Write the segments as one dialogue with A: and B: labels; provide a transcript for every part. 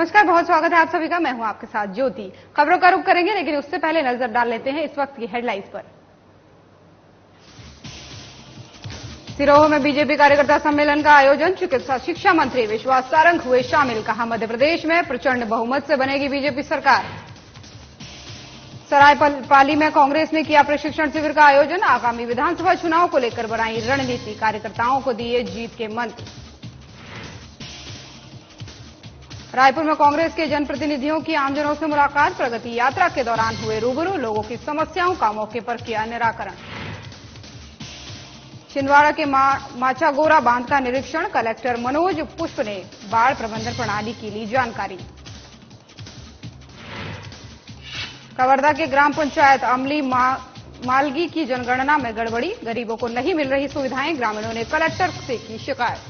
A: नमस्कार, बहुत स्वागत है आप सभी का। मैं हूं आपके साथ ज्योति। खबरों का रुख करेंगे, लेकिन उससे पहले नजर डाल लेते हैं इस वक्त की हेडलाइंस पर। सिरोह में बीजेपी कार्यकर्ता सम्मेलन का आयोजन, चिकित्सा शिक्षा मंत्री विश्वास सारंग हुए शामिल। कहा, मध्य प्रदेश में प्रचंड बहुमत से बनेगी बीजेपी सरकार। सरायपाली में कांग्रेस ने किया प्रशिक्षण शिविर का आयोजन। आगामी विधानसभा चुनाव को लेकर बनाई रणनीति, कार्यकर्ताओं को दिए जीत के मंत्र। रायपुर में कांग्रेस के जनप्रतिनिधियों की आमजनों से मुलाकात, प्रगति यात्रा के दौरान हुए रूबरू, लोगों की समस्याओं का मौके पर किया निराकरण। छिंदवाड़ा के माचागोरा बांध का निरीक्षण, कलेक्टर मनोज पुष्प ने बाढ़ प्रबंधन प्रणाली की ली जानकारी। कवर्धा के ग्राम पंचायत अमली मालगी की जनगणना में गड़बड़ी, गरीबों को नहीं मिल रही सुविधाएं, ग्रामीणों ने कलेक्टर से की शिकायत।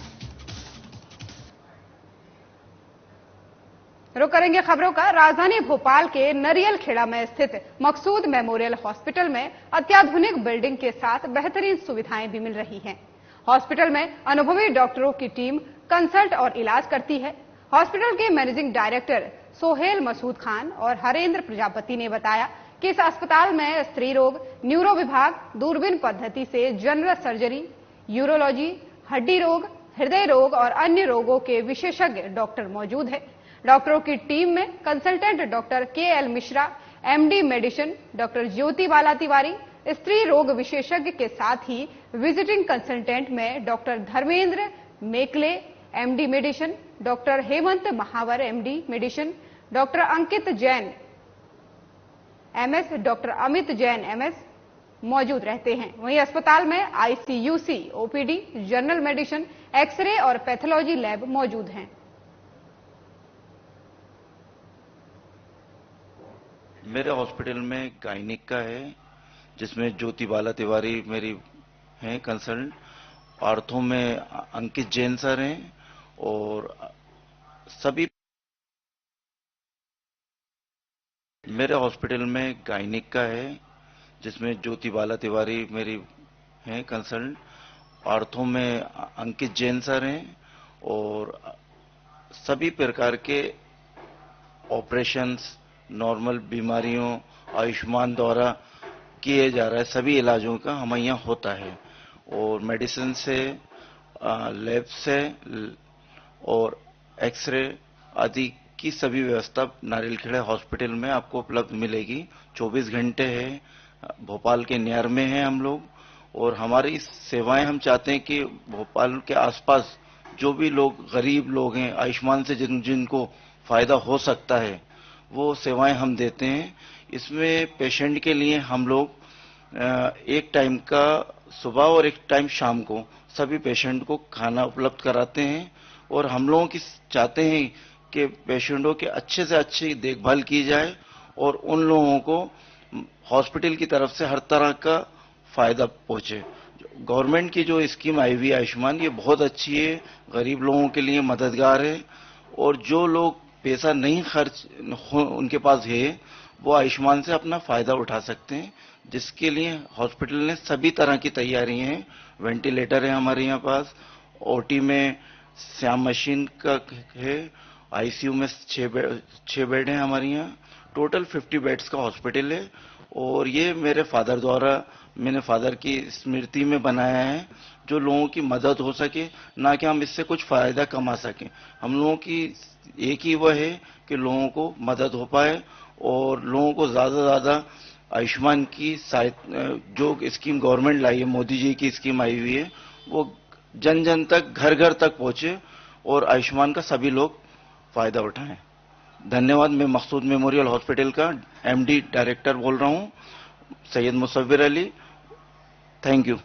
A: रुक करेंगे खबरों का। राजधानी भोपाल के नरियल खेड़ा में स्थित मकसूद मेमोरियल हॉस्पिटल में अत्याधुनिक बिल्डिंग के साथ बेहतरीन सुविधाएं भी मिल रही हैं। हॉस्पिटल में अनुभवी डॉक्टरों की टीम कंसल्ट और इलाज करती है। हॉस्पिटल के मैनेजिंग डायरेक्टर सोहेल मसूद खान और हरेंद्र प्रजापति ने बताया कि इस अस्पताल में स्त्री रोग, न्यूरो विभाग, दूरबीन पद्धति से जनरल सर्जरी, यूरोलॉजी, हड्डी रोग, हृदय रोग और अन्य रोगों के विशेषज्ञ डॉक्टर मौजूद है। डॉक्टरों की टीम में consultant doctor KL. Mishra, MD medicine doctor Jyoti Bala Tiwari, स्त्री रोग विशेषज्ञ के साथ ही विजिटिंग कंसल्टेंट में doctor Dharmendra Mekle, MD medicine, doctor Hemant Mahawar, MD medicine, doctor Ankit Jain, MS, doctor Amit Jain, MS मौजूद रहते हैं। वहीं अस्पताल में ICUC, OPD, general medicine, X-ray और पैथोलॉजी लैब मौजूद हैं।
B: मेरे हॉस्पिटल में गायनिक का है, जिसमें ज्योति बाला तिवारी मेरी हैं कंसल्टेंट। आर्थो में अंकित जैन सर हैं और सभी। मेरे हॉस्पिटल में गायनिक का है, जिसमें ज्योति बाला तिवारी मेरी हैं कंसल्टेंट। आर्थो में अंकित जैन सर हैं और सभी प्रकार के ऑपरेशंस, नॉर्मल बीमारियों आयुष्मान द्वारा किए जा रहा है। सभी इलाजों का हमारे यहाँ होता है और मेडिसिन से, लैब से और एक्सरे आदि की सभी व्यवस्था नारियलखेड़ा हॉस्पिटल में आपको उपलब्ध मिलेगी। 24 घंटे है, भोपाल के नियर में है हम लोग। और हमारी सेवाएं हम चाहते हैं कि भोपाल के आसपास जो भी लोग गरीब लोग हैं, आयुष्मान से जिनको फायदा हो सकता है, वो सेवाएं हम देते हैं। इसमें पेशेंट के लिए हम लोग एक टाइम का सुबह और एक टाइम शाम को सभी पेशेंट को खाना उपलब्ध कराते हैं। और हम लोगों की चाहते हैं कि पेशेंटों के अच्छे से अच्छी देखभाल की जाए और उन लोगों को हॉस्पिटल की तरफ से हर तरह का फायदा पहुंचे। गवर्नमेंट की जो स्कीम आई हुई आयुष्मान, ये बहुत अच्छी है, गरीब लोगों के लिए मददगार है। और जो लोग पैसा नहीं खर्च उनके पास है, वो आयुष्मान से अपना फायदा उठा सकते हैं, जिसके लिए हॉस्पिटल ने सभी तरह की तैयारी हैं। वेंटिलेटर है हमारे यहाँ पास, ओटी में श्याम मशीन का है, आईसीयू में 6 बेड हैं हमारे यहाँ। टोटल 50 बेड्स का हॉस्पिटल है। और ये मेरे फादर द्वारा, मैंने फादर की स्मृति में बनाया है, जो लोगों की मदद हो सके, ना कि हम इससे कुछ फायदा कमा सकें। हम लोगों की एक ही वह है कि लोगों को मदद हो पाए और लोगों को ज्यादा से ज्यादा आयुष्मान की जो स्कीम गवर्नमेंट लाई है, मोदी जी की स्कीम आई हुई है, वो जन जन तक, घर घर तक पहुंचे और आयुष्मान का सभी लोग फायदा उठाएं। धन्यवाद। मैं मकसूद मेमोरियल हॉस्पिटल का एमडी डायरेक्टर बोल रहा हूं, सैयद मुसव्विर अली। Thank you.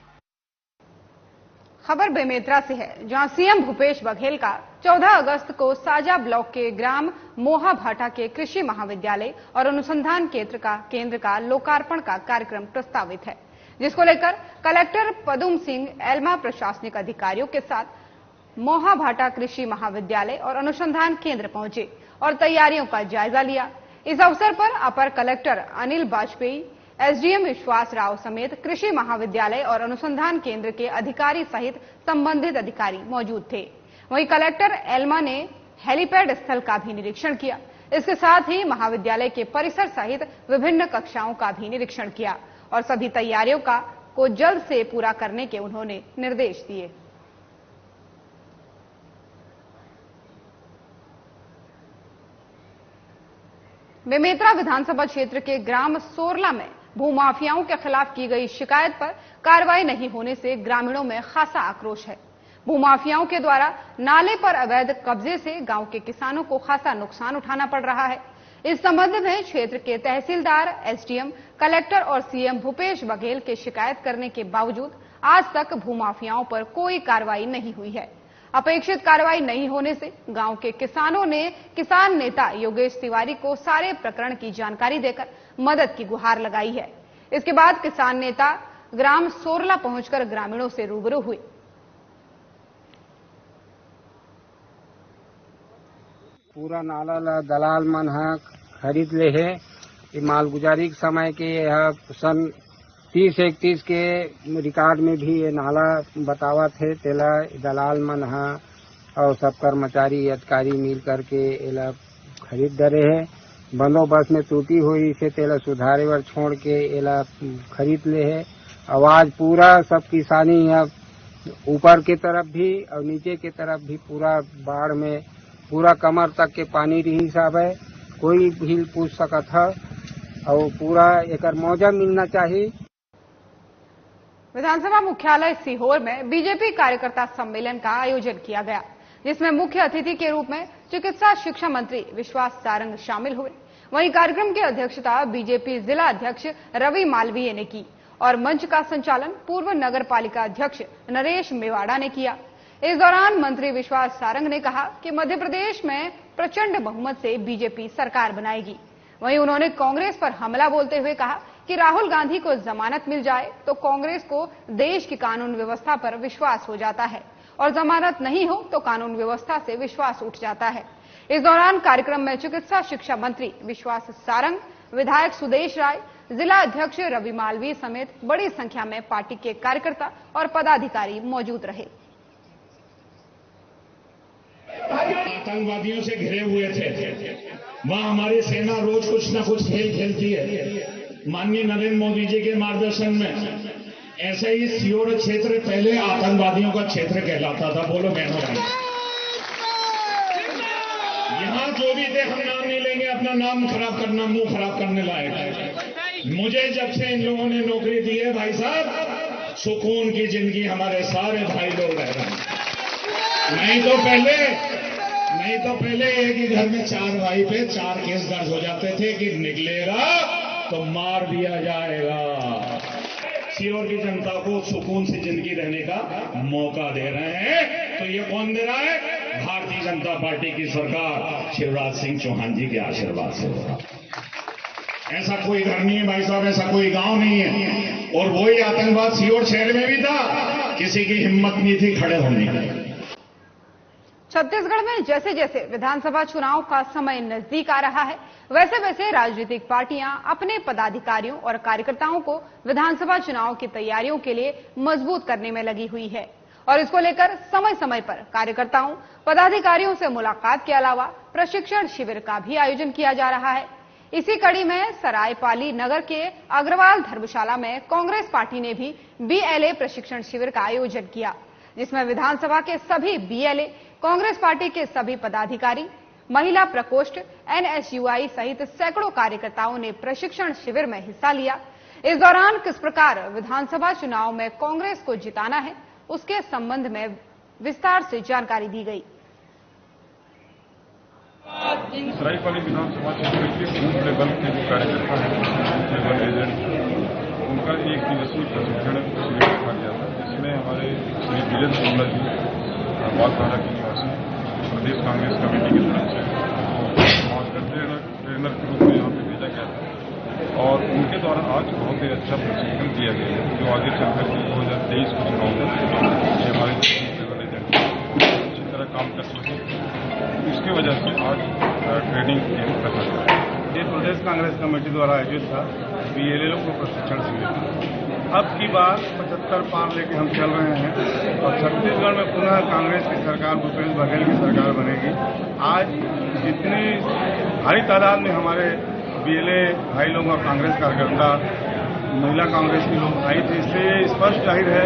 A: खबर बेमेतरा से है, जहां सीएम भूपेश बघेल का 14 अगस्त को साजा ब्लॉक के ग्राम मोहा भाटा के कृषि महाविद्यालय और अनुसंधान केंद्र का लोकार्पण का कार्यक्रम प्रस्तावित है, जिसको लेकर कलेक्टर पदुम सिंह एल्मा प्रशासनिक अधिकारियों के साथ मोहा भाटा कृषि महाविद्यालय और अनुसंधान केंद्र पहुंचे और तैयारियों का जायजा लिया। इस अवसर पर अपर कलेक्टर अनिल बाजपेयी, एसडीएम विश्वास राव समेत कृषि महाविद्यालय और अनुसंधान केंद्र के अधिकारी सहित संबंधित अधिकारी मौजूद थे। वहीं कलेक्टर एल्मा ने हेलीपैड स्थल का भी निरीक्षण किया। इसके साथ ही महाविद्यालय के परिसर सहित विभिन्न कक्षाओं का भी निरीक्षण किया और सभी तैयारियों को जल्द से पूरा करने के उन्होंने निर्देश दिए। बेमेतरा विधानसभा क्षेत्र के ग्राम सोरला में भूमाफियाओं के खिलाफ की गई शिकायत पर कार्रवाई नहीं होने से ग्रामीणों में खासा आक्रोश है। भूमाफियाओं के द्वारा नाले पर अवैध कब्जे से गांव के किसानों को खासा नुकसान उठाना पड़ रहा है। इस संबंध में क्षेत्र के तहसीलदार, एसडीएम, कलेक्टर और सीएम भूपेश बघेल के शिकायत करने के बावजूद आज तक भूमाफियाओं पर कोई कार्रवाई नहीं हुई है। अपेक्षित कार्रवाई नहीं होने से गांव के किसानों ने किसान नेता योगेश तिवारी को सारे प्रकरण की जानकारी देकर मदद की गुहार लगाई है। इसके बाद किसान नेता ग्राम सोरला पहुंचकर ग्रामीणों से रूबरू हुए।
C: पूरा नाला ला दलाल मन ह खरीद ले है। मालगुजारी के समय के सन 30-31 के रिकॉर्ड में भी ये नाला बतावा थे। तेला दलाल मन और सब कर्मचारी अधिकारी मिल करके एला खरीद डरे है। बंदोबस्त में त्रुटि हुई से तेला सुधारे वर छोड़ के एला खरीद ले है। आवाज पूरा सब किसानी ऊपर की तरफ भी और नीचे की तरफ भी पूरा बाढ़ में पूरा कमर तक के पानी रही साहब है। कोई भी पूछ सकत है और पूरा एक मौजा मिलना चाहिए।
A: विधानसभा मुख्यालय सीहोर में बीजेपी कार्यकर्ता सम्मेलन का आयोजन किया गया, जिसमें मुख्य अतिथि के रूप में चिकित्सा शिक्षा मंत्री विश्वास सारंग शामिल हुए। वहीं कार्यक्रम की अध्यक्षता बीजेपी जिला अध्यक्ष रवि मालवीय ने की और मंच का संचालन पूर्व नगर पालिका अध्यक्ष नरेश मेवाड़ा ने किया। इस दौरान मंत्री विश्वास सारंग ने कहा कि मध्य प्रदेश में प्रचंड बहुमत से बीजेपी सरकार बनाएगी। वहीं उन्होंने कांग्रेस पर हमला बोलते हुए कहा कि राहुल गांधी को जमानत मिल जाए तो कांग्रेस को देश की कानून व्यवस्था पर विश्वास हो जाता है और जमानत नहीं हो तो कानून व्यवस्था से विश्वास उठ जाता है। इस दौरान कार्यक्रम में चिकित्सा शिक्षा मंत्री विश्वास सारंग, विधायक सुदेश राय, जिला अध्यक्ष रवि मालवीय समेत बड़ी संख्या में पार्टी के कार्यकर्ता और पदाधिकारी मौजूद रहे।
D: आतंकवादियों से घिरे हुए थे, वहां हमारी सेना रोज कुछ न कुछ खेल खेलती है। माननीय नरेंद्र मोदी जी के मार्गदर्शन में ऐसे ही सीहोर क्षेत्र पहले आतंकवादियों का क्षेत्र कहलाता था। बोलो बहनों भाई, यहाँ जो भी थे हम नाम नहीं लेंगे, अपना नाम खराब करना, मुंह खराब करने लायक। मुझे जब से इन लोगों ने नौकरी दी है भाई साहब, सुकून की जिंदगी हमारे सारे भाई लोग रह रहे हैं। नहीं तो पहले एक ही घर में 4 भाई पे 4 केस दर्ज हो जाते थे कि निकलेगा तो मार दिया जाएगा। सीहोर की जनता को सुकून से जिंदगी रहने का मौका दे रहे हैं। तो ये कौन दे रहा है? भारतीय जनता पार्टी की सरकार शिवराज सिंह चौहान जी के आशीर्वाद से हो रहा। ऐसा कोई घर नहीं है भाई साहब, ऐसा कोई गांव नहीं है। और वही आतंकवाद सीहोर शहर में भी था, किसी की हिम्मत नहीं थी खड़े होने की।
A: छत्तीसगढ़ में जैसे जैसे विधानसभा चुनाव का समय नजदीक आ रहा है, वैसे वैसे राजनीतिक पार्टियां अपने पदाधिकारियों और कार्यकर्ताओं को विधानसभा चुनाव की तैयारियों के लिए मजबूत करने में लगी हुई है और इसको लेकर समय समय पर कार्यकर्ताओं, पदाधिकारियों से मुलाकात के अलावा प्रशिक्षण शिविर का भी आयोजन किया जा रहा है। इसी कड़ी में सरायपाली नगर के अग्रवाल धर्मशाला में कांग्रेस पार्टी ने भी बीएलए प्रशिक्षण शिविर का आयोजन किया, जिसमें विधानसभा के सभी बीएलए, कांग्रेस पार्टी के सभी पदाधिकारी, महिला प्रकोष्ठ, एनएसयूआई सहित सैकड़ों कार्यकर्ताओं ने प्रशिक्षण शिविर में हिस्सा लिया। इस दौरान किस प्रकार विधानसभा चुनाव में कांग्रेस को जिताना है, उसके संबंध में विस्तार से जानकारी दी गई।
E: सरायपाली विधानसभा क्षेत्र के बूथ लेवल के जो कार्यकर्ता हैं, लेवल एजेंट, उनका 1 दिवसीय प्रशिक्षण शिविर रखा गया था, जिसमें हमारे श्री वीरेंद्र शुक्ला जी बागधारा के निवासी प्रदेश कांग्रेस कमेटी की तरफ से मास्टर ट्रेनर के रूप में यहाँ पे भेजा गया था और उनके द्वारा आज बहुत ही अच्छा प्रशिक्षण दिया गया है, जो आगे चलकर 2023 के चुनाव में ये हमारे लेवल एजेंट अच्छी तरह काम कर सके, इसकी वजह से आज ट्रेनिंग रखा गया। ये प्रदेश कांग्रेस कमेटी द्वारा आयोजित था बीएलए को प्रशिक्षण शिविर। अब की बार 75 पार लेके हम चल रहे हैं और छत्तीसगढ़ में पुनः कांग्रेस की सरकार, भूपेश बघेल की सरकार बनेगी। आज जितनी भारी तादाद में हमारे बीएलए भाई लोग और कांग्रेस कार्यकर्ता, महिला कांग्रेस के लोग आई थे, इससे ये स्पष्ट जाहिर है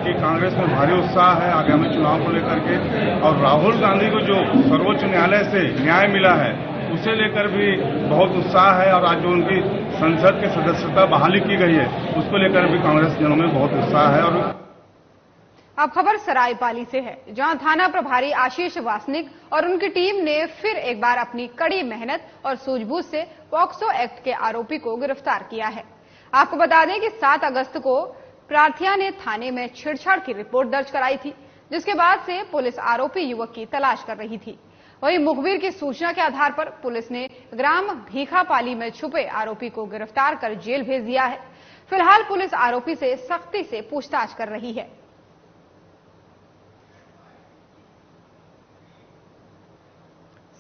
E: कि कांग्रेस में भारी उत्साह है आगामी चुनाव को लेकर के। और राहुल गांधी को जो सर्वोच्च न्यायालय से न्याय मिला है उसे लेकर भी बहुत उत्साह है और आज जो उनकी संसद की सदस्यता बहाली की गई है उसको लेकर भी कांग्रेस जनों में बहुत उत्साह है। और
A: अब खबर सरायपाली से है, जहां थाना प्रभारी आशीष वासनिक और उनकी टीम ने फिर एक बार अपनी कड़ी मेहनत और सूझबूझ से पॉक्सो एक्ट के आरोपी को गिरफ्तार किया है। आपको बता दें कि 7 अगस्त को प्रार्थिया ने थाने में छेड़छाड़ की रिपोर्ट दर्ज कराई थी, जिसके बाद से पुलिस आरोपी युवक की तलाश कर रही थी। वहीं मुखबिर की सूचना के आधार पर पुलिस ने ग्राम भीखापाली में छुपे आरोपी को गिरफ्तार कर जेल भेज दिया है। फिलहाल पुलिस आरोपी से सख्ती से पूछताछ कर रही है।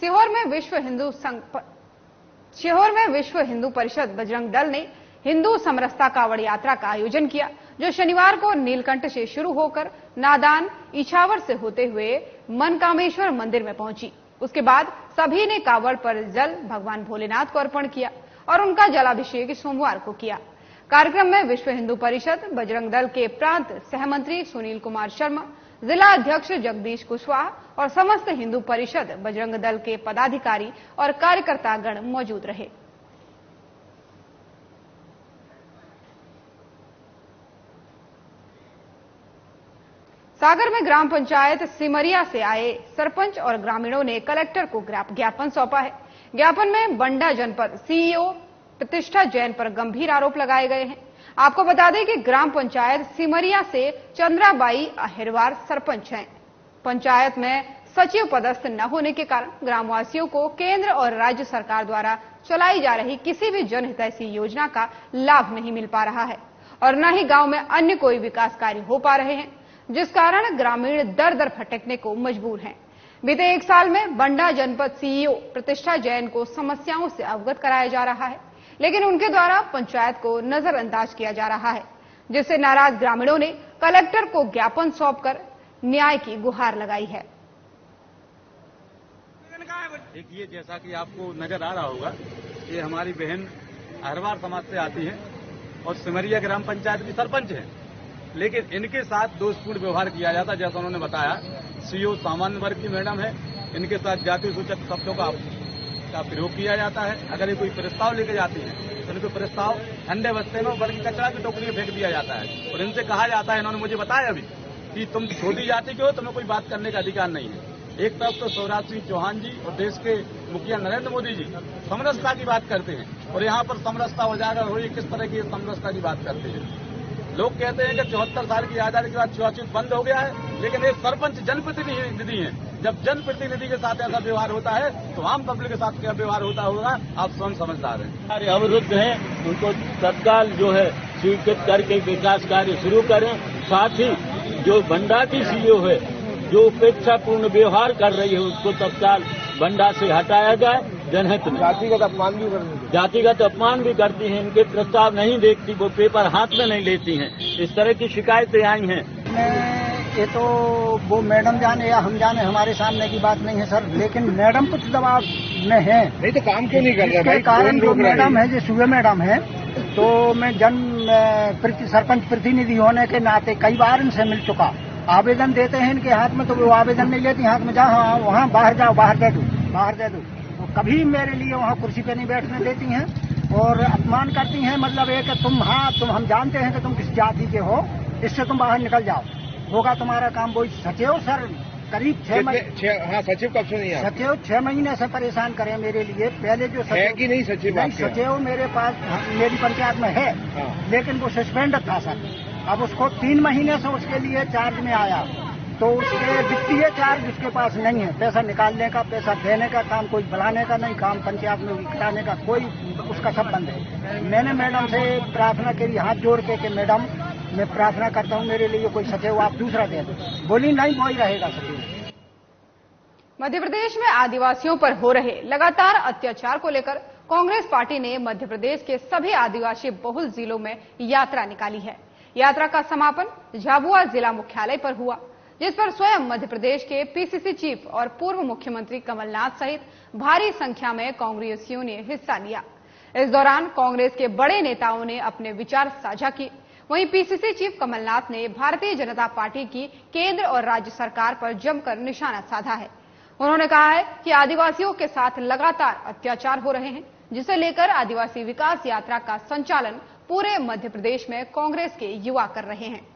A: सीहोर में विश्व हिंदू परिषद बजरंग दल ने हिंदू समरसता कावड़ यात्रा का आयोजन किया, जो शनिवार को नीलकंठ से शुरू होकर नादान इछावर से होते हुए मनकामेश्वर मंदिर में पहुंची। उसके बाद सभी ने कावड़ पर जल भगवान भोलेनाथ को अर्पण किया और उनका जलाभिषेक सोमवार को किया। कार्यक्रम में विश्व हिंदू परिषद बजरंग दल के प्रांत सहमंत्री सुनील कुमार शर्मा, जिला अध्यक्ष जगदीश कुशवाहा और समस्त हिंदू परिषद बजरंग दल के पदाधिकारी और कार्यकर्ता गण मौजूद रहे। सागर में ग्राम पंचायत सिमरिया से आए सरपंच और ग्रामीणों ने कलेक्टर को ज्ञापन सौंपा है। ज्ञापन में बंडा जनपद सीईओ प्रतिष्ठा जैन पर गंभीर आरोप लगाए गए हैं। आपको बता दें कि ग्राम पंचायत सिमरिया से चंद्राबाई अहिरवार सरपंच हैं। पंचायत में सचिव पदस्थ न होने के कारण ग्रामवासियों को केंद्र और राज्य सरकार द्वारा चलाई जा रही किसी भी जनहितैषी योजना का लाभ नहीं मिल पा रहा है और न ही गांव में अन्य कोई विकास कार्य हो पा रहे हैं, जिस कारण ग्रामीण दर दर भटकने को मजबूर हैं। बीते 1 साल में बंडा जनपद सीईओ प्रतिष्ठा जैन को समस्याओं से अवगत कराया जा रहा है, लेकिन उनके द्वारा पंचायत को नजरअंदाज किया जा रहा है, जिससे नाराज ग्रामीणों ने कलेक्टर को ज्ञापन सौंपकर न्याय की गुहार लगाई है।
F: देखिए, जैसा कि आपको नजर आ रहा होगा, ये हमारी बहन अहिरवार समाज से आती है और सिमरिया ग्राम पंचायत की सरपंच है, लेकिन इनके साथ दोषपूर्ण व्यवहार किया जाता है। जैसा उन्होंने बताया, सीईओ सामान्य वर्ग की मैडम है, इनके साथ जाति सूचक शब्दों का प्रयोग किया जाता है। अगर ये कोई प्रस्ताव लेके जाती है तो इनको प्रस्ताव ठंडे बस्ते में बल्कि कचरा की टोकरी में फेंक दिया जाता है और इनसे कहा जाता है, इन्होंने मुझे बताया अभी, कि तुम छोटी जाति के हो, तुम्हें कोई बात करने का अधिकार नहीं है। एक तरफ तो शिवराज सिंह चौहान जी और देश के मुखिया नरेंद्र मोदी जी समरसता की बात करते हैं और यहाँ पर समरसता उजागर हो, किस तरह की समरसता की बात करते हैं। लोग कहते हैं कि 74 साल की आजादी के बाद छुआछूत बंद हो गया है, लेकिन एक सरपंच जनप्रतिनिधि है। जब जनप्रतिनिधि के साथ ऐसा व्यवहार होता है तो आम पब्लिक के साथ क्या व्यवहार होता होगा, आप स्वयं समझदार हैं।
G: अवरुद्ध हैं, उनको तत्काल जो है स्वीकृत करके विकास कार्य शुरू करें। साथ ही जो बंडा की सीईओ है, जो उपेक्षापूर्ण व्यवहार कर रही है, उसको तत्काल बंडा से हटाया जाए। जनहित में जातिगत अपमान भी करती हैं, इनके प्रस्ताव नहीं देखती, वो पेपर हाथ में नहीं लेती हैं। इस तरह की शिकायतें आई हैं।
H: ये तो वो मैडम जाने या हम जाने, हमारे सामने की बात नहीं है सर, लेकिन मैडम कुछ दबाव में है।
C: नहीं तो काम क्यों नहीं कर रहे?
H: इसके कारण जो मैडम है, जो सुबह मैडम है, तो मैं सरपंच प्रतिनिधि होने के नाते कई बार इनसे मिल चुका। आवेदन देते हैं इनके हाथ में तो वो आवेदन नहीं लेती, हाथ में जाओ वहाँ बाहर जाओ, बाहर दे दो। तो कभी मेरे लिए वहाँ कुर्सी पे नहीं बैठने देती हैं और अपमान करती हैं। मतलब ये कि तुम हम जानते हैं कि तुम किस जाति के हो, इससे तुम बाहर निकल जाओ, होगा तुम्हारा काम। वही सचिव सर करीब 6 महीने,
C: सचिव कब से नहीं है?
H: सचिव 6 महीने से परेशान करे मेरे लिए। पहले जो
C: सचिव नहीं,
H: सचिव मेरे पास मेरी पंचायत में है, लेकिन वो सस्पेंड था सर। अब उसको 3 महीने से उसके लिए चार्ज में आया, तो उसके वित्तीय चार्ज उसके पास नहीं है। पैसा निकालने का, पैसा देने का काम, कोई बुलाने का नहीं काम, पंचायत में इकट्ठाने का कोई उसका सब बंद है। मैंने मैडम से प्रार्थना करी हाथ जोड़ के कि मैडम मैं प्रार्थना करता हूँ मेरे लिए कोई सचिव आप दूसरा दे दो। बोली नहीं, वही रहेगा सचिव।
A: मध्य प्रदेश में आदिवासियों पर हो रहे लगातार अत्याचार को लेकर कांग्रेस पार्टी ने मध्य प्रदेश के सभी आदिवासी बहुल जिलों में यात्रा निकाली है। यात्रा का समापन झाबुआ जिला मुख्यालय पर हुआ, जिस पर स्वयं मध्य प्रदेश के पीसीसी चीफ और पूर्व मुख्यमंत्री कमलनाथ सहित भारी संख्या में कांग्रेसियों ने हिस्सा लिया। इस दौरान कांग्रेस के बड़े नेताओं ने अपने विचार साझा किए। वहीं पीसीसी चीफ कमलनाथ ने भारतीय जनता पार्टी की केंद्र और राज्य सरकार पर जमकर निशाना साधा है। उन्होंने कहा है कि आदिवासियों के साथ लगातार अत्याचार हो रहे हैं, जिसे लेकर आदिवासी विकास यात्रा का संचालन पूरे मध्य प्रदेश में कांग्रेस के युवा कर रहे हैं।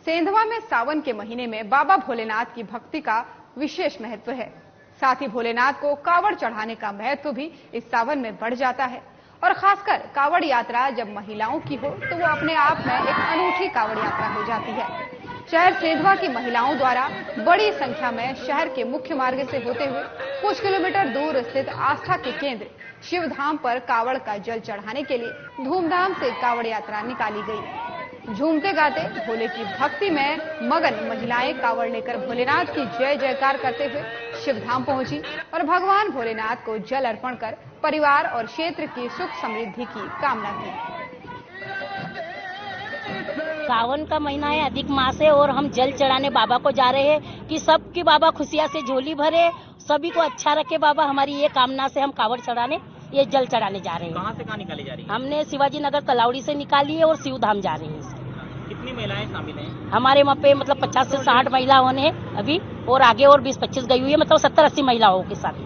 A: सेंधवा में सावन के महीने में बाबा भोलेनाथ की भक्ति का विशेष महत्व है। साथ ही भोलेनाथ को कावड़ चढ़ाने का महत्व भी इस सावन में बढ़ जाता है और खासकर कावड़ यात्रा जब महिलाओं की हो तो वो अपने आप में एक अनूठी कावड़ यात्रा हो जाती है। शहर सेंधवा की महिलाओं द्वारा बड़ी संख्या में शहर के मुख्य मार्ग से होते हुए कुछ किलोमीटर दूर स्थित आस्था के केंद्र शिवधाम पर कावड़ का जल चढ़ाने के लिए धूमधाम से कावड़ यात्रा निकाली गई। झूमते गाते भोले की भक्ति में मगन महिलाएं कावड़ लेकर भोलेनाथ की जय जयकार करते हुए शिवधाम पहुंची और भगवान भोलेनाथ को जल अर्पण कर परिवार और क्षेत्र की सुख समृद्धि की कामना की।
I: सावन का महीना है, अधिक मास है और हम जल चढ़ाने बाबा को जा रहे हैं कि सबकी बाबा खुशियां से झोली भरे, सभी को अच्छा रखे बाबा। हमारी ये कामना से हम कावड़ चढ़ाने, ये जल चढ़ाने जा रहे हैं।
J: कहाँ से कहाँ निकाली जा रही है?
I: हमने शिवाजी नगर तलावड़ी से निकाली है और शिवधाम जा रहे हैं।
J: कितनी महिलाएं शामिल हैं?
I: हमारे वहाँ पे मतलब 50 से 60 महिलाओं ने अभी, और आगे और 20-25 गई हुई है, मतलब 70-80 महिलाओं के साथ।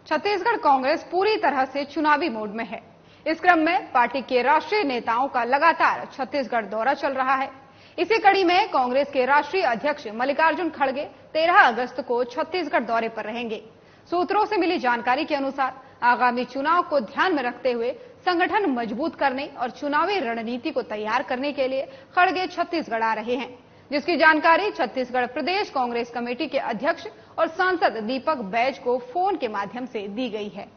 A: छत्तीसगढ़ कांग्रेस पूरी तरह से चुनावी मोड में है। इस क्रम में पार्टी के राष्ट्रीय नेताओं का लगातार छत्तीसगढ़ दौरा चल रहा है। इसी कड़ी में कांग्रेस के राष्ट्रीय अध्यक्ष मल्लिकार्जुन खड़गे 13 अगस्त को छत्तीसगढ़ दौरे पर रहेंगे। सूत्रों से मिली जानकारी के अनुसार आगामी चुनाव को ध्यान में रखते हुए संगठन मजबूत करने और चुनावी रणनीति को तैयार करने के लिए खड़गे छत्तीसगढ़ आ रहे हैं, जिसकी जानकारी छत्तीसगढ़ प्रदेश कांग्रेस कमेटी के अध्यक्ष और सांसद दीपक बैज को फोन के माध्यम से दी गई है।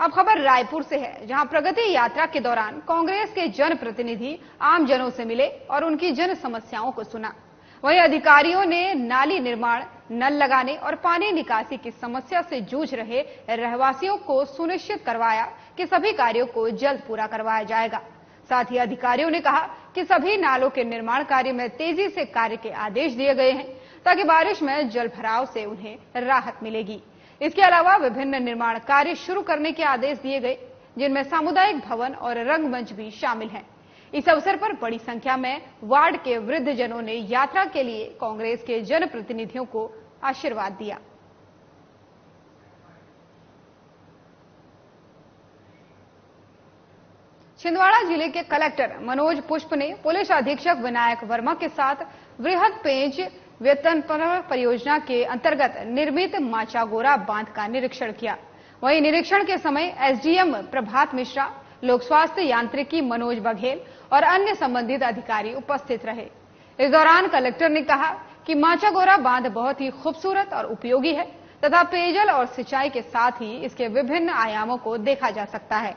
A: अब खबर रायपुर से है, जहां प्रगति यात्रा के दौरान कांग्रेस के जनप्रतिनिधि आमजनों से मिले और उनकी जन समस्याओं को सुना। वहीं अधिकारियों ने नाली निर्माण, नल लगाने और पानी निकासी की समस्या से जूझ रहे रहवासियों को सुनिश्चित करवाया कि सभी कार्यों को जल्द पूरा करवाया जाएगा। साथ ही अधिकारियों ने कहा कि सभी नालों के निर्माण कार्य में तेजी से कार्य के आदेश दिए गए हैं, ताकि बारिश में जल भराव से उन्हें राहत मिलेगी। इसके अलावा विभिन्न निर्माण कार्य शुरू करने के आदेश दिए गए, जिनमें सामुदायिक भवन और रंगमंच भी शामिल हैं। इस अवसर पर बड़ी संख्या में वार्ड के वृद्धजनों ने यात्रा के लिए कांग्रेस के जनप्रतिनिधियों को आशीर्वाद दिया। छिंदवाड़ा जिले के कलेक्टर मनोज पुष्प ने पुलिस अधीक्षक विनायक वर्मा के साथ वृहद पेंच वेतन परियोजना के अंतर्गत निर्मित माचागोरा बांध का निरीक्षण किया। वहीं निरीक्षण के समय एसडीएम प्रभात मिश्रा, लोक स्वास्थ्य यांत्रिकी मनोज बघेल और अन्य संबंधित अधिकारी उपस्थित रहे। इस दौरान कलेक्टर ने कहा कि माचागोरा बांध बहुत ही खूबसूरत और उपयोगी है तथा पेयजल और सिंचाई के साथ ही इसके विभिन्न आयामों को देखा जा सकता है।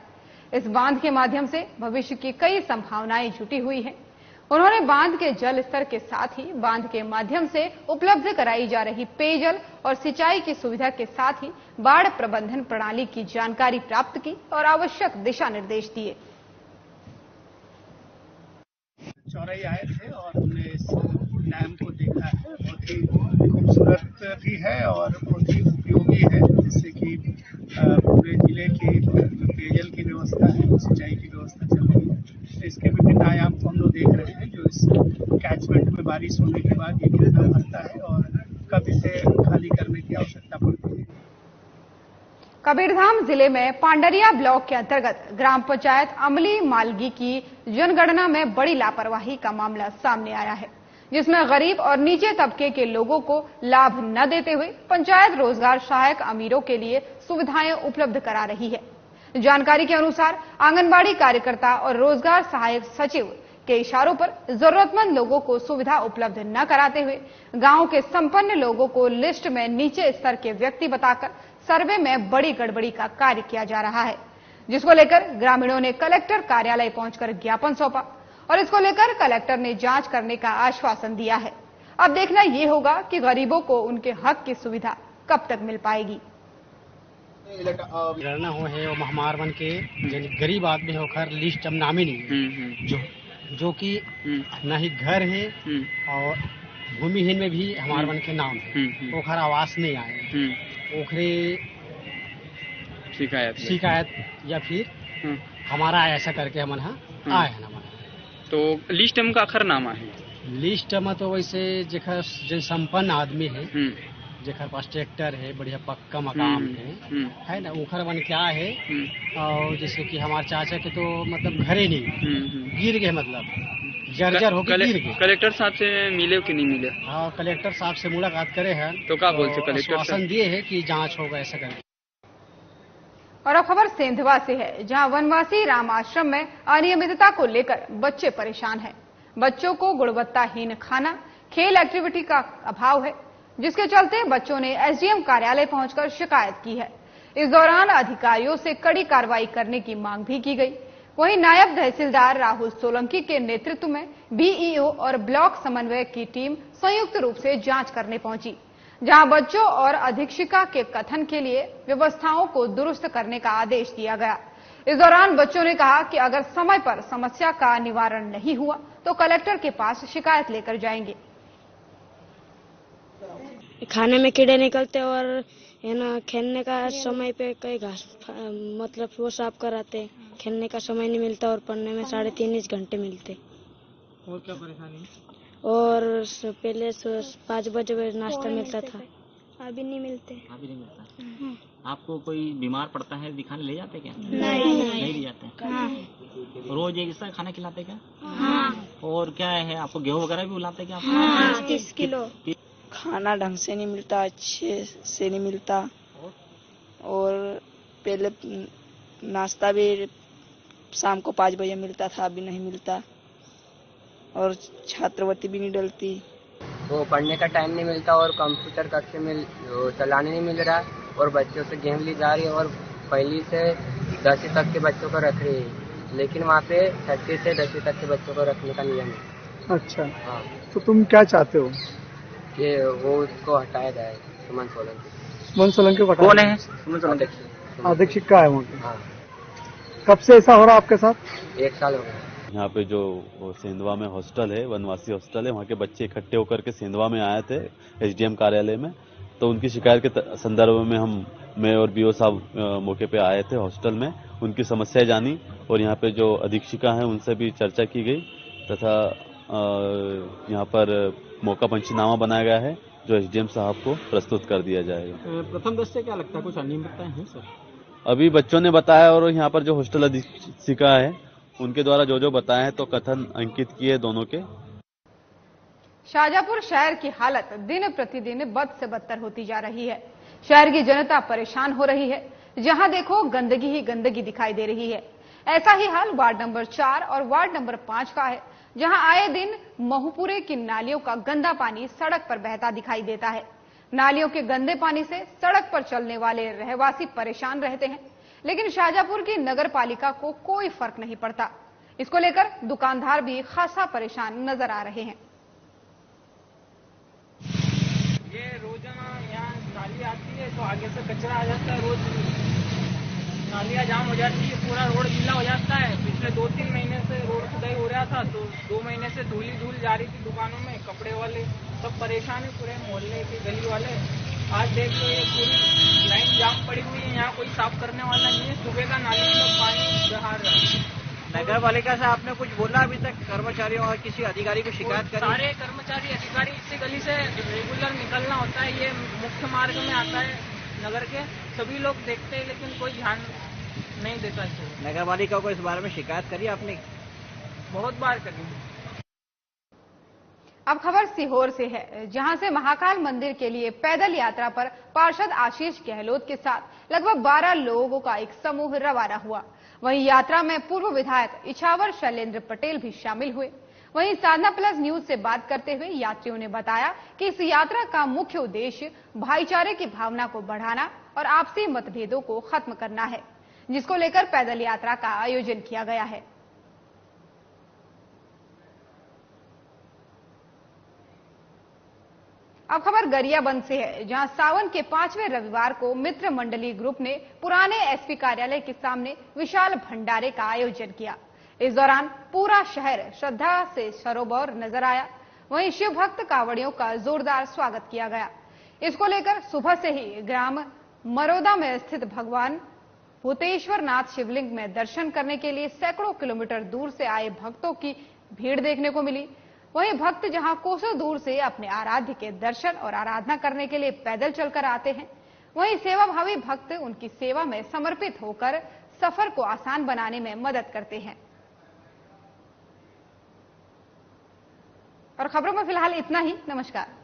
A: इस बांध के माध्यम से भविष्य की कई संभावनाएं जुटी हुई हैं। उन्होंने बांध के जल स्तर के साथ ही बांध के माध्यम से उपलब्ध कराई जा रही पेयजल और सिंचाई की सुविधा के साथ ही बाढ़ प्रबंधन प्रणाली की जानकारी प्राप्त की और आवश्यक दिशा निर्देश दिए।
K: चौराई आए थे और हमने इस डैम को देखा है। बहुत ही खूबसूरत भी है और बहुत ही उपयोगी है, जिससे कि पूरे जिले की जो पेयजल की व्यवस्था है, सिंचाई की व्यवस्था चल रही है। इसके विभिन्न आयाम को हम लोग देख रहे हैं, जो इस कैचमेंट में बारिश होने के बाद ये कितना भरता है और कब इसे खाली करने की आवश्यकता पड़ती है।
A: कबीरधाम जिले में पांडरिया ब्लॉक के अंतर्गत ग्राम पंचायत अमली मालगी की जनगणना में बड़ी लापरवाही का मामला सामने आया है, जिसमें गरीब और नीचे तबके के लोगों को लाभ न देते हुए पंचायत रोजगार सहायक अमीरों के लिए सुविधाएं उपलब्ध करा रही है। जानकारी के अनुसार आंगनबाड़ी कार्यकर्ता और रोजगार सहायक सचिव के इशारों पर जरूरतमंद लोगों को सुविधा उपलब्ध न कराते हुए गांव के संपन्न लोगों को लिस्ट में नीचे स्तर के व्यक्ति बताकर सर्वे में बड़ी गड़बड़ी का कार्य किया जा रहा है, जिसको लेकर ग्रामीणों ने कलेक्टर कार्यालय पहुंचकर ज्ञापन सौंपा और इसको लेकर कलेक्टर ने जांच करने का आश्वासन दिया है। अब देखना ये होगा कि गरीबों को उनके हक की सुविधा कब तक मिल पाएगी।
L: गणना हो है और हमार बन के गरीब आदमी होकर लिस्ट अब नाम ही नहीं है, जो कि न ही घर है और भूमिहीन में भी हमार बन के नाम है, ओखर आवास नहीं आए, ओखरे शिकायत या फिर हमारा ऐसा करके हम आए हैं ना।
M: तो लिस्ट में का आखिर नाम है,
L: लिस्ट में तो वैसे जेखर जो संपन्न आदमी है, जेखर पास ट्रैक्टर है, बढ़िया पक्का मकान है ना, उखर बन क्या है। और जैसे कि हमारे चाचा के तो मतलब घरे नहीं गिर गए, मतलब जर्जर होकर गिर गए।
M: कलेक्टर साहब से मिले कि नहीं मिले?
L: हाँ, कलेक्टर साहब से मुलाकात करे हैं।
M: तो क्या बोलते कलेक्टर?
L: आश्वासन दिए है कि जांच होगा ऐसा करके।
A: और अब खबर सेंधवा से है, जहां वनवासी राम आश्रम में अनियमितता को लेकर बच्चे परेशान हैं। बच्चों को गुणवत्ताहीन खाना, खेल एक्टिविटी का अभाव है, जिसके चलते बच्चों ने एसडीएम कार्यालय पहुंचकर शिकायत की है। इस दौरान अधिकारियों से कड़ी कार्रवाई करने की मांग भी की गई। वहीं नायब तहसीलदार राहुल सोलंकी के नेतृत्व में बीईओ और ब्लॉक समन्वयक की टीम संयुक्त रूप से जांच करने पहुंची, जहां बच्चों और अधीक्षिका के कथन के लिए व्यवस्थाओं को दुरुस्त करने का आदेश दिया गया। इस दौरान बच्चों ने कहा कि अगर समय पर समस्या का निवारण नहीं हुआ तो कलेक्टर के पास शिकायत लेकर जाएंगे।
N: खाने में कीड़े निकलते और है ना, खेलने का समय पे कई घास मतलब वो साफ कराते, खेलने का समय नहीं मिलता और पढ़ने में 3.5 घंटे मिलते।
M: और क्या परेशानी?
N: और पहले 5 बजे नाश्ता मिलता था, अभी नहीं मिलते।
J: अभी नहीं मिलता। आपको कोई बीमार पड़ता है, दिखाने ले जाते क्या?
N: नहीं
J: ले जाते।
N: हाँ।
J: रोज एक जैसा खाना खिलाते क्या?
N: हाँ।
J: और क्या है, आपको गेहूँ वगैरह भी बुलाते क्या?
N: हाँ, 30 किलो।
O: खाना ढंग से नहीं मिलता, अच्छे से नहीं मिलता, और पहले नाश्ता भी शाम को 5 बजे मिलता था, अभी नहीं मिलता, और छात्रवृत्ति भी नहीं डलती।
P: वो पढ़ने का टाइम नहीं मिलता और कंप्यूटर कक्षा में चलाने नहीं मिल रहा, और बच्चों से गेम ली जा रही है, और पहली से 10वीं तक के बच्चों को रख रही है, लेकिन वहाँ पे 6वीं से 10वीं तक के बच्चों को रखने का नियम है।
Q: अच्छा।
P: हाँ।
Q: तो तुम क्या चाहते हो?
P: कि वो उसको हटाया जाए। सुमन
Q: सोलंकी को
M: कौन है?
Q: अधीक्षिका है वहाँ की।
P: हाँ।
Q: कब से ऐसा हो रहा है आपके साथ?
P: 1 साल हो गया।
R: यहाँ पे जो सेंधवा में हॉस्टल है, वनवासी हॉस्टल है, वहाँ के बच्चे इकट्ठे होकर के सेंधवा में आए थे एसडीएम कार्यालय में। तो उनकी शिकायत के संदर्भ में मैं और बीओ साहब मौके पे आए थे हॉस्टल में, उनकी समस्याएं जानी, और यहाँ पे जो अधीक्षिका हैं उनसे भी चर्चा की गई, तथा यहाँ पर मौका पंचनामा बनाया गया है जो एसडीएम साहब को प्रस्तुत कर दिया जाएगा।
M: प्रथम दृष्टया क्या लगता है, कुछ अनियमितताएं हैं सर?
R: अभी बच्चों ने बताया, और यहाँ पर जो हॉस्टल अधीक्षिका है उनके द्वारा जो बताया है तो कथन अंकित किए दोनों के।
A: शाहजहांपुर शहर की हालत दिन प्रतिदिन बद से बदतर होती जा रही है। शहर की जनता परेशान हो रही है, जहां देखो गंदगी ही गंदगी दिखाई दे रही है। ऐसा ही हाल वार्ड नंबर 4 और वार्ड नंबर 5 का है, जहां आए दिन महूपुरे की नालियों का गंदा पानी सड़क पर बहता दिखाई देता है। नालियों के गंदे पानी से सड़क पर चलने वाले रहवासी परेशान रहते हैं, लेकिन शाहजहांपुर की नगर पालिका को कोई फर्क नहीं पड़ता। इसको लेकर दुकानदार भी खासा परेशान नजर आ रहे हैं।
S: ये रोजाना यहाँ नाली आती है तो आगे से कचरा आ जाता है, रोज नालियाँ जाम हो जाती है, पूरा रोड गीला हो जाता है। पिछले 2-3 महीने से रोड खुदाई हो रहा था, तो 2 महीने से धूल जा रही थी दुकानों में। कपड़े वाले सब परेशान है, पूरे मोहल्ले के गली वाले। आज देख लो ये पूरी लाइन जाम पड़ी हुई है, यहाँ कोई साफ करने वाला नहीं है। सुबह का नाली में पानी बहा रहा है।
T: नगर पालिका से आपने कुछ बोला अभी तक? कर्मचारियों और किसी अधिकारी को शिकायत करी?
S: सारे कर्मचारी अधिकारी इसी गली से रेगुलर निकलना होता है, ये मुख्य मार्ग में आता है नगर के, सभी लोग देखते हैं लेकिन कोई ध्यान नहीं देता इसे।
T: नगर पालिका को इस बारे में शिकायत करी आपने?
S: बहुत बार करी।
A: अब खबर सीहोर से है, जहां से महाकाल मंदिर के लिए पैदल यात्रा पर पार्षद आशीष गहलोत के साथ लगभग 12 लोगों का एक समूह रवाना हुआ। वहीं यात्रा में पूर्व विधायक इछावर शैलेंद्र पटेल भी शामिल हुए। वहीं साधना प्लस न्यूज से बात करते हुए यात्रियों ने बताया कि इस यात्रा का मुख्य उद्देश्य भाईचारे की भावना को बढ़ाना और आपसी मतभेदों को खत्म करना है, जिसको लेकर पैदल यात्रा का आयोजन किया गया है। अब खबर गरियाबंद से है, जहां सावन के 5वें रविवार को मित्र मंडली ग्रुप ने पुराने एसपी कार्यालय के सामने विशाल भंडारे का आयोजन किया। इस दौरान पूरा शहर श्रद्धा से सरोबर नजर आया। वहीं शिव भक्त कांवड़ियों का जोरदार स्वागत किया गया। इसको लेकर सुबह से ही ग्राम मरोदा में स्थित भगवान भूतेश्वर नाथ शिवलिंग में दर्शन करने के लिए सैकड़ों किलोमीटर दूर से आए भक्तों की भीड़ देखने को मिली। वहीं भक्त जहां कोसों दूर से अपने आराध्य के दर्शन और आराधना करने के लिए पैदल चलकर आते हैं, वहीं सेवाभावी भक्त उनकी सेवा में समर्पित होकर सफर को आसान बनाने में मदद करते हैं। और खबरों में फिलहाल इतना ही। नमस्कार।